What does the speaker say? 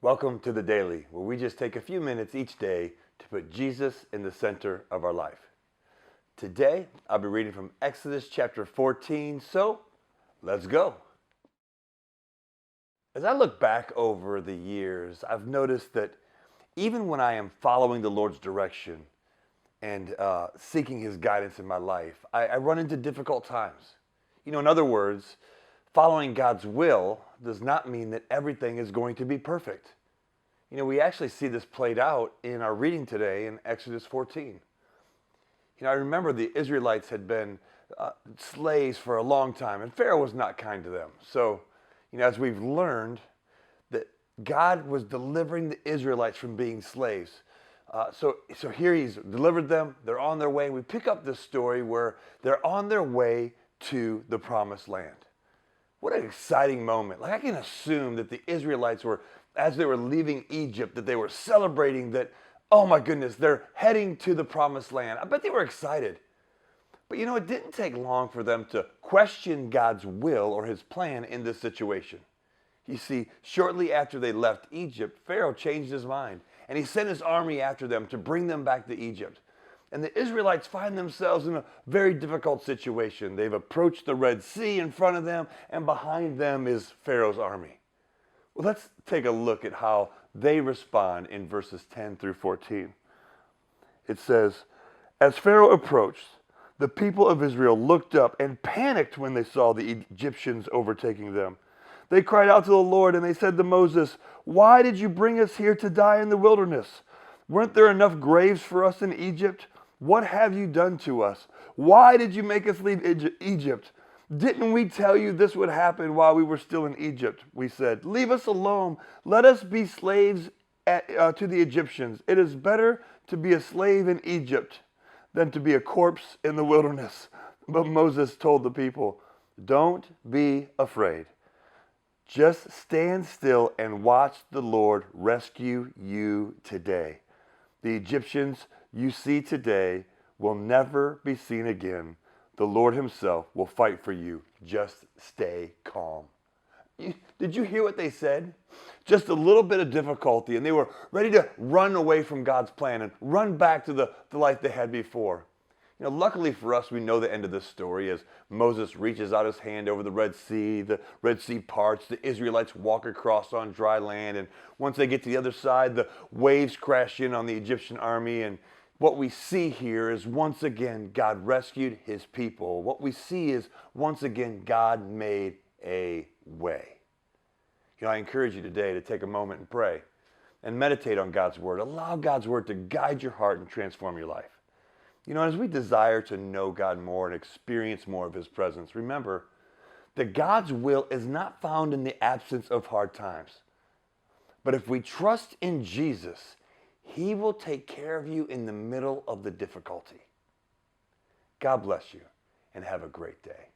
Welcome to the Daily, where we just take a few minutes each day to put Jesus in the center of our life. Today, I'll be reading from Exodus chapter 14, so let's go. As I look back over the years, I've noticed that even when I am following the Lord's direction and seeking His guidance in my life, I run into difficult times. In other words, following God's will does not mean that everything is going to be perfect. We actually see this played out in our reading today in Exodus 14. I remember the Israelites had been slaves for a long time, and Pharaoh was not kind to them. So, as we've learned, that God was delivering the Israelites from being slaves. So here He's delivered them. They're on their way. We pick up this story where they're on their way to the Promised Land. What an exciting moment. I can assume that the Israelites were, as they were leaving Egypt, that they were celebrating that, oh my goodness, they're heading to the Promised Land. I bet they were excited. But it didn't take long for them to question God's will or His plan in this situation. You see, shortly after they left Egypt, Pharaoh changed his mind, and he sent his army after them to bring them back to Egypt. And the Israelites find themselves in a very difficult situation. They've approached the Red Sea in front of them, and behind them is Pharaoh's army. Well, let's take a look at how they respond in verses 10 through 14. It says, "As Pharaoh approached, the people of Israel looked up and panicked when they saw the Egyptians overtaking them. They cried out to the Lord, and they said to Moses, 'Why did you bring us here to die in the wilderness? Weren't there enough graves for us in Egypt? What have you done to us? Why did you make us leave Egypt? Didn't we tell you this would happen while we were still in Egypt?' We said, 'Leave us alone. Let us be slaves to the Egyptians. It is better to be a slave in Egypt than to be a corpse in the wilderness.' But Moses told the people, 'Don't be afraid. Just stand still and watch the Lord rescue you today. The Egyptians you see today will never be seen again. The Lord Himself will fight for you. Just stay calm.'" Did you hear what they said? Just a little bit of difficulty, and they were ready to run away from God's plan and run back to the life they had before. Luckily for us, we know the end of this story as Moses reaches out his hand over the Red Sea parts, the Israelites walk across on dry land, and once they get to the other side, the waves crash in on the Egyptian army, and what we see here is once again God rescued His people. What we see is once again God made a way. I encourage you today to take a moment and pray and meditate on God's Word. Allow God's Word to guide your heart and transform your life. As we desire to know God more and experience more of His presence, remember that God's will is not found in the absence of hard times. But if we trust in Jesus, He will take care of you in the middle of the difficulty. God bless you and have a great day.